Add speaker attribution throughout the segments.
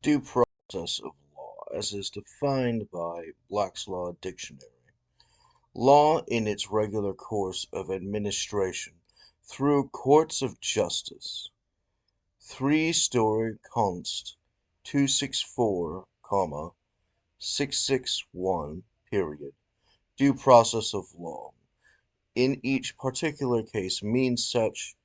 Speaker 1: Due process of law, as is defined by Black's Law Dictionary. Law in its regular course of administration through courts of justice. 3-story const. 264, 661, period. Due process of law, in each particular case, means such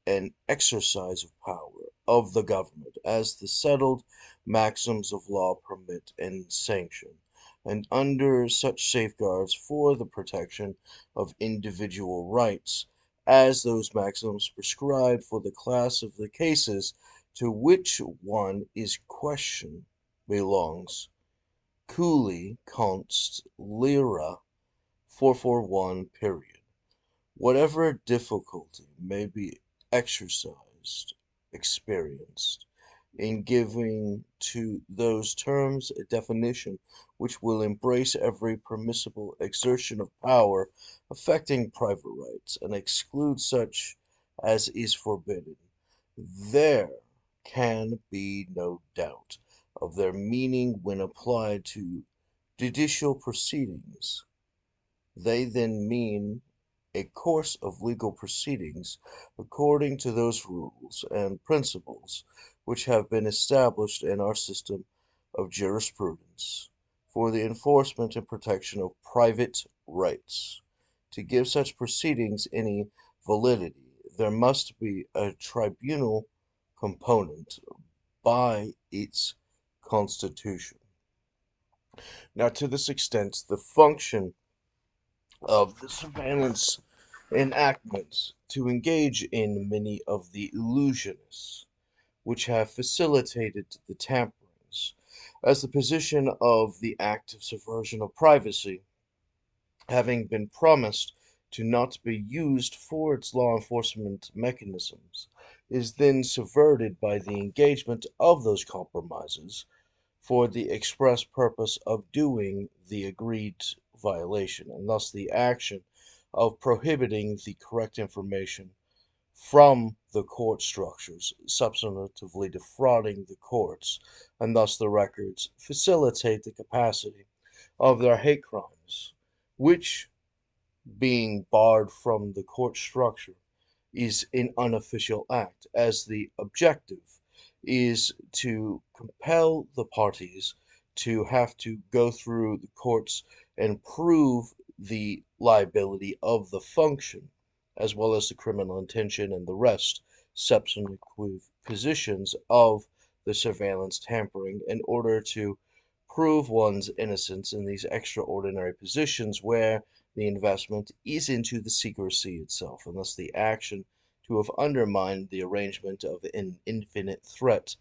Speaker 1: an exercise of power of the government as the settled maxims of law permit and sanction, and under such safeguards for the protection of individual rights as those maxims prescribed for the class of the cases to which one is question belongs. Cooley const. Lyra 441, period. Whatever difficulty may be experienced, in giving to those terms a definition which will embrace every permissible exertion of power affecting private rights, and exclude such as is forbidden, there can be no doubt of their meaning when applied to judicial proceedings. They then mean a course of legal proceedings according to those rules and principles which have been established in our system of jurisprudence for the enforcement and protection of private rights. To give such proceedings any validity, there must be a tribunal component by its constitution. Now, to this extent, the function of the surveillance enactments to engage in many of the illusions which have facilitated the tamperings, as the position of the act of subversion of privacy having been promised to not be used for its law enforcement mechanisms, is then subverted by the engagement of those compromises for the express purpose of doing the agreed violation, and thus the action of prohibiting the correct information from the court structures, substantively defrauding the courts, and thus the records facilitate the capacity of their hate crimes, which, being barred from the court structure, is an unofficial act, as the objective is to compel the parties to have to go through the courts and prove the liability of the function, as well as the criminal intention and the rest substantive positions of the surveillance tampering, in order to prove one's innocence in these extraordinary positions where the investment is into the secrecy itself, and thus the action to have undermined the arrangement of an infinite threat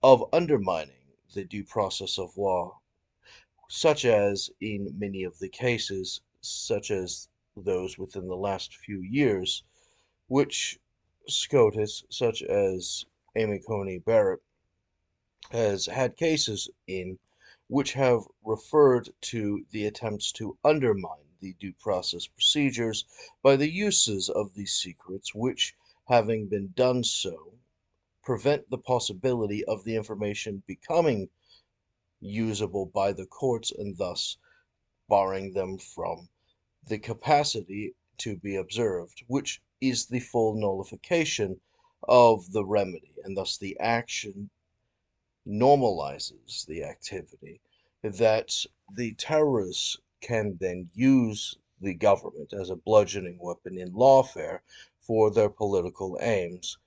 Speaker 1: of undermining the due process of law, such as in many of the cases, such as those within the last few years, which SCOTUS, such as Amy Coney Barrett, has had cases in which have referred to the attempts to undermine the due process procedures by the uses of these secrets, which, having been done so, prevent the possibility of the information becoming usable by the courts, and thus barring them from the capacity to be observed, which is the full nullification of the remedy, and thus the action normalizes the activity that the terrorists can then use the government as a bludgeoning weapon in lawfare for their political aims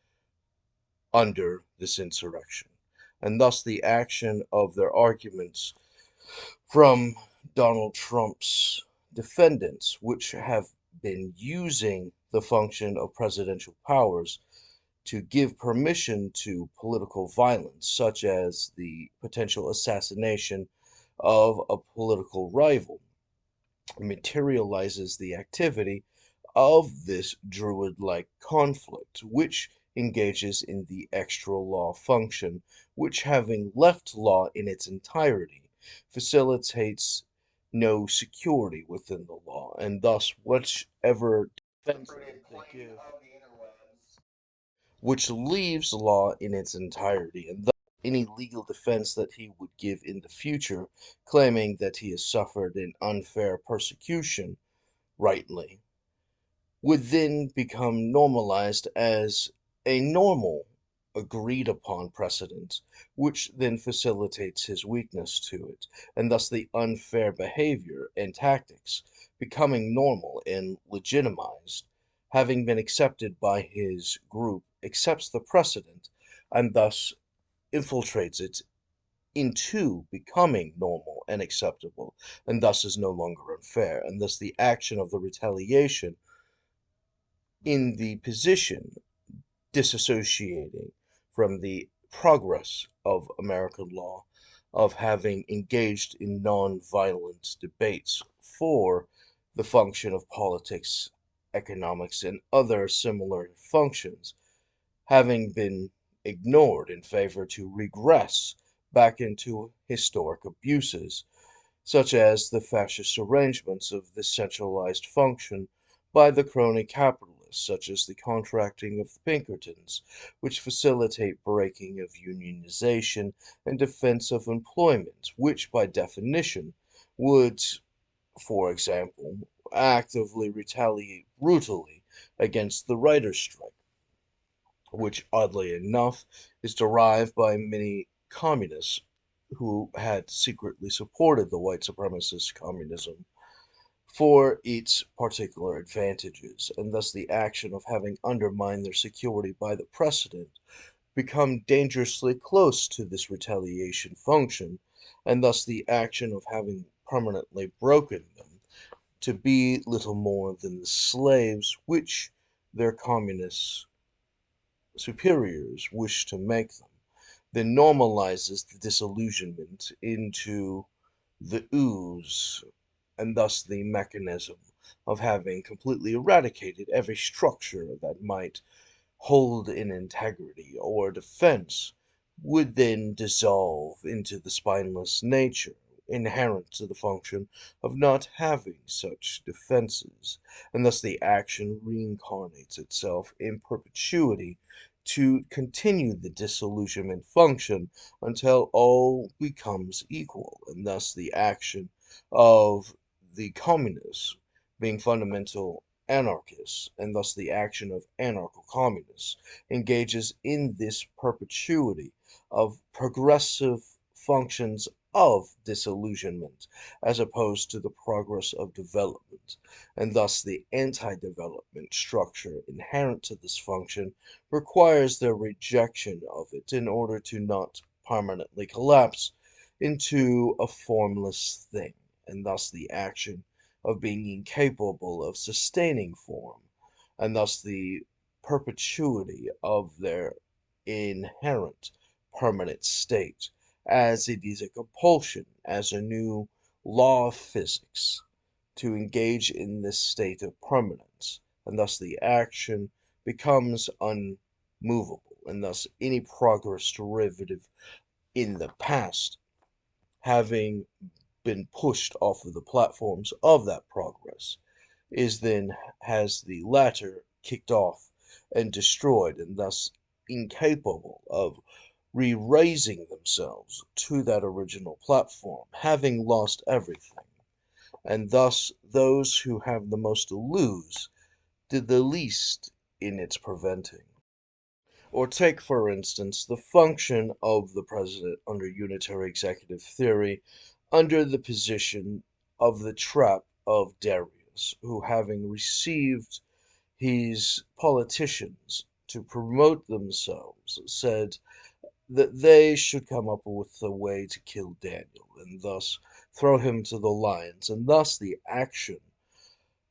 Speaker 1: under this insurrection. And thus the action of their arguments from Donald Trump's defendants, which have been using the function of presidential powers to give permission to political violence, such as the potential assassination of a political rival, materializes the activity of this druid like conflict, which engages in the extra law function, which, having left law in its entirety, facilitates no security within the law, and thus whatever defense they give, which leaves law in its entirety, and any legal defense that he would give in the future, claiming that he has suffered an unfair persecution rightly, would then become normalized as a normal, agreed upon precedent, which then facilitates his weakness to it, and thus the unfair behavior and tactics becoming normal and legitimized, having been accepted by his group, accepts the precedent and thus infiltrates it into becoming normal and acceptable, and thus is no longer unfair, and thus the action of the retaliation in the position disassociating from the progress of American law of having engaged in non-violent debates for the function of politics, economics, and other similar functions, having been ignored in favor to regress back into historic abuses such as the fascist arrangements of this centralized function by the crony capitalists, such as the contracting of the Pinkertons, which facilitate breaking of unionization and defense of employment, which by definition would, for example, actively retaliate brutally against the writers' strike, which oddly enough is derived by many communists who had secretly supported the white supremacist communism for its particular advantages, and thus the action of having undermined their security by the precedent become dangerously close to this retaliation function, and thus the action of having permanently broken them to be little more than the slaves which their communist superiors wish to make them, then normalizes the disillusionment into the ooze, and thus the mechanism of having completely eradicated every structure that might hold in integrity or defense would then dissolve into the spineless nature inherent to the function of not having such defenses, and thus the action reincarnates itself in perpetuity to continue the disillusionment function until all becomes equal, and thus the action of the communists being fundamental anarchists, and thus the action of anarcho-communists, engages in this perpetuity of progressive functions of disillusionment as opposed to the progress of development, and thus the anti-development structure inherent to this function requires their rejection of it in order to not permanently collapse into a formless thing, and thus the action of being incapable of sustaining form, and thus the perpetuity of their inherent permanent state, as it is a compulsion, as a new law of physics, to engage in this state of permanence, and thus the action becomes unmovable, and thus any progress derivative in the past having been pushed off of the platforms of that progress is then has the latter kicked off and destroyed, and thus incapable of re-raising themselves to that original platform, having lost everything, and thus those who have the most to lose did the least in its preventing. Or take, for instance, the function of the president under unitary executive theory under the position of the trap of Darius, who having received his politicians to promote themselves, said that they should come up with a way to kill Daniel, and thus throw him to the lions, and thus the action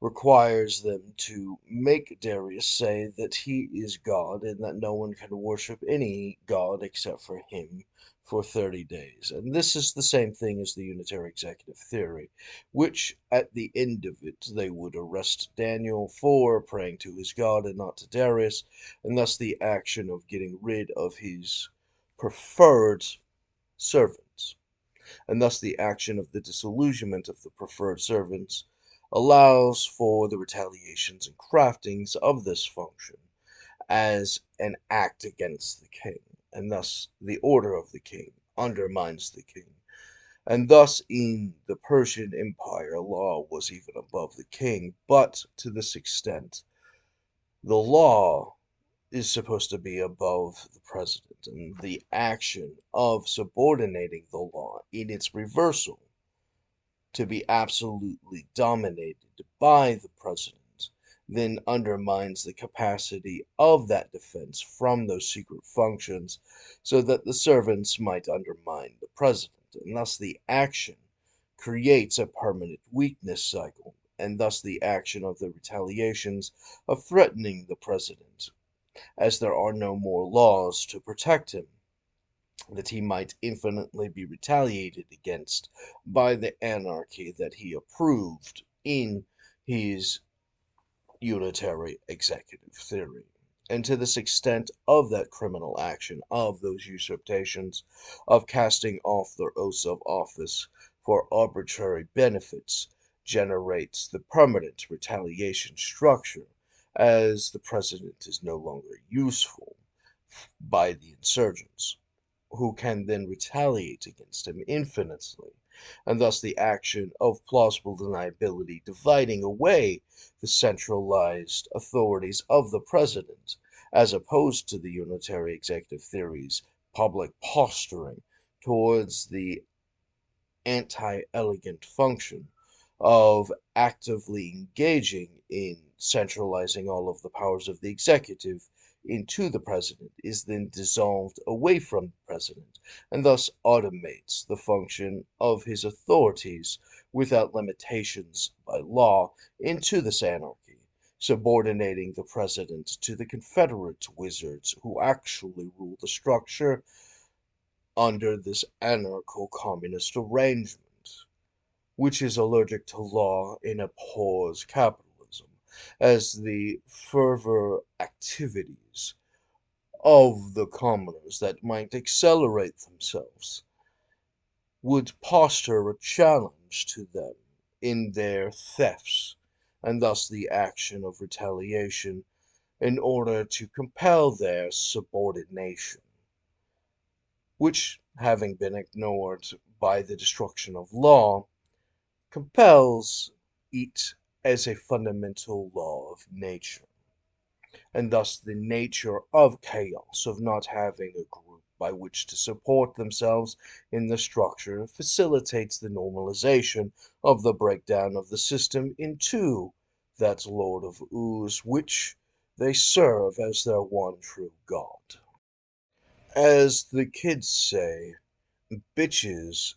Speaker 1: requires them to make Darius say that he is God and that no one can worship any God except for him for 30 days. And this is the same thing as the unitary executive theory, which at the end of it they would arrest Daniel for praying to his God and not to Darius, and thus the action of getting rid of his preferred servants, and thus the action of the disillusionment of the preferred servants allows for the retaliations and craftings of this function as an act against the king. and thus the order of the king, undermines the king. And thus in the Persian Empire, law was even above the king, but to this extent, the law is supposed to be above the president, and the action of subordinating the law in its reversal to be absolutely dominated by the president then undermines the capacity of that defense from those secret functions so that the servants might undermine the president, and thus the action creates a permanent weakness cycle, and thus the action of the retaliations of threatening the president, as there are no more laws to protect him, that he might infinitely be retaliated against by the anarchy that he approved in his unitary executive theory. And to this extent of that criminal action, of those usurpations, of casting off their oaths of office for arbitrary benefits, generates the permanent retaliation structure, as the president is no longer useful by the insurgents, who can then retaliate against him infinitely, and thus the action of plausible deniability dividing away the centralized authorities of the president, as opposed to the unitary executive theory's public posturing towards the anti-elegant function of actively engaging in centralizing all of the powers of the executive into the president, is then dissolved away from the president, and thus automates the function of his authorities without limitations by law into this anarchy, subordinating the president to the Confederate wizards who actually rule the structure under this anarcho-communist arrangement, which is allergic to law and abhors capitalism, as the fervor activities of the commoners that might accelerate themselves would posture a challenge to them in their thefts, and thus the action of retaliation in order to compel their subordination, which, having been ignored by the destruction of law, compels it as a fundamental law of nature, and thus the nature of chaos, of not having a group by which to support themselves in the structure, facilitates the normalization of the breakdown of the system into that Lord of Ooze which they serve as their one true God. As the kids say, bitches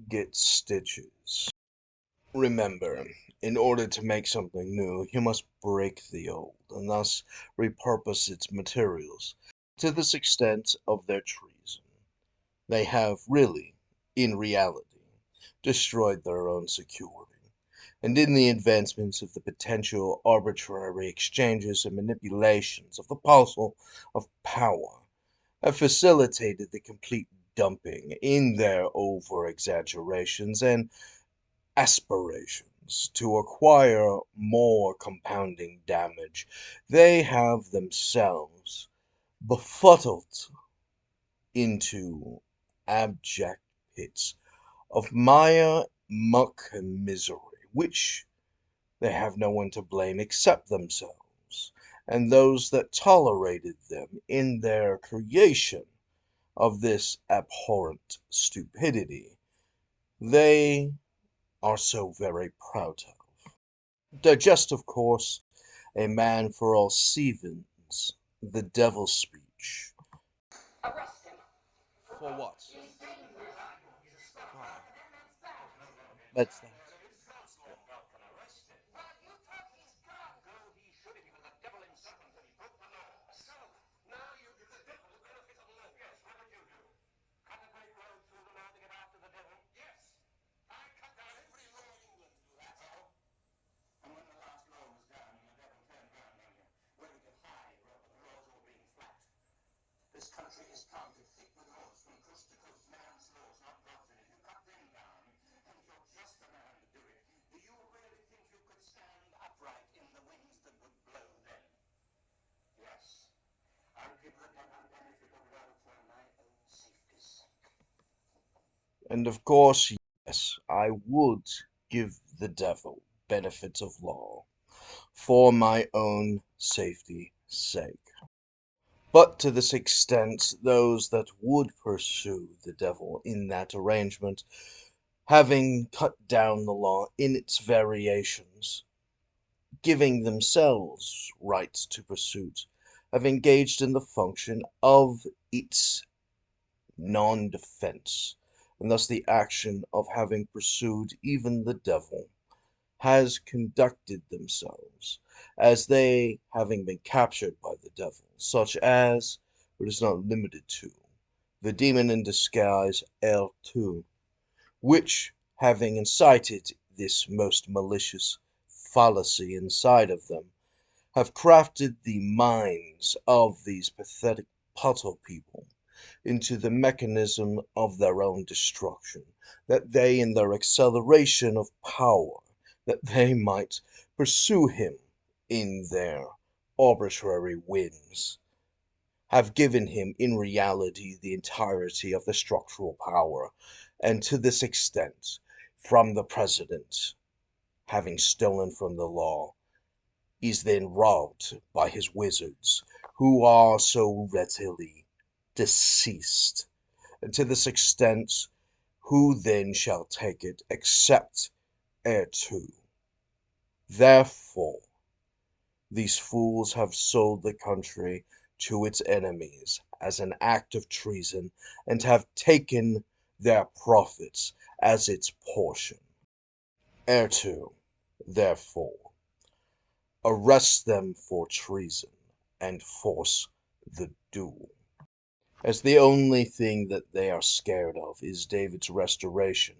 Speaker 1: get stitches. Remember, in order to make something new, you must break the old, and thus repurpose its materials. To this extent of their treason, they have really, in reality, destroyed their own security, and in the advancements of the potential arbitrary exchanges and manipulations of the parcel of power, have facilitated the complete dumping in their over-exaggerations and aspirations to acquire more compounding damage. They have themselves befuddled into abject pits of mire, muck, and misery, which they have no one to blame except themselves, and those that tolerated them in their creation of this abhorrent stupidity, they are so very proud of. Digest, of course, a man for all seasons, the devil's speech. Arrest him. For what? Why? That's that.
Speaker 2: This country is planted thick with laws from coast to coast, man's laws, not God's. And if you cut them down, and you're just the man to do it, do you really think you could stand upright in the winds that would blow then? Yes. I'll give the devil the benefit of doubt for a night.
Speaker 1: And of course, yes, I would give the devil benefits of law for my own safety's sake. But to this extent, those that would pursue the devil in that arrangement, having cut down the law in its variations, giving themselves rights to pursuit, have engaged in the function of its non-defense, and thus the action of having pursued even the devil has conducted themselves as they having been captured by the devil, such as, but is not limited to, the demon in disguise L2, which, having incited this most malicious fallacy inside of them, have crafted the minds of these pathetic puddle people into the mechanism of their own destruction, that they in their acceleration of power, that they might pursue him in their arbitrary whims, have given him in reality the entirety of the structural power, and to this extent, from the president, having stolen from the law, is then robbed by his wizards, who are so readily deceased. And to this extent, who then shall take it except heir to? Therefore, these fools have sold the country to its enemies as an act of treason, and have taken their profits as its portion. Heir to, therefore, arrest them for treason, and force the duel. As the only thing that they are scared of is David's restoration,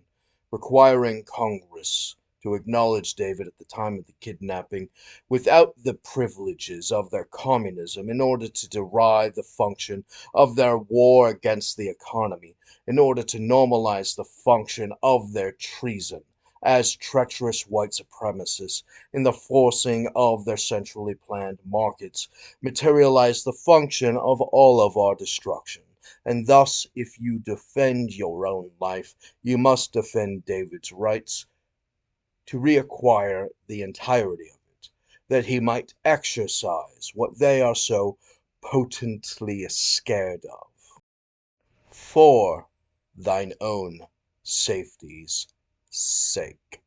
Speaker 1: requiring Congress to acknowledge David at the time of the kidnapping without the privileges of their communism in order to derive the function of their war against the economy, in order to normalize the function of their treason as treacherous white supremacists in the forcing of their centrally planned markets, materialize the function of all of our destruction. And thus, if you defend your own life, you must defend David's rights to reacquire the entirety of it, that he might exercise what they are so potently scared of, for thine own safety's sake.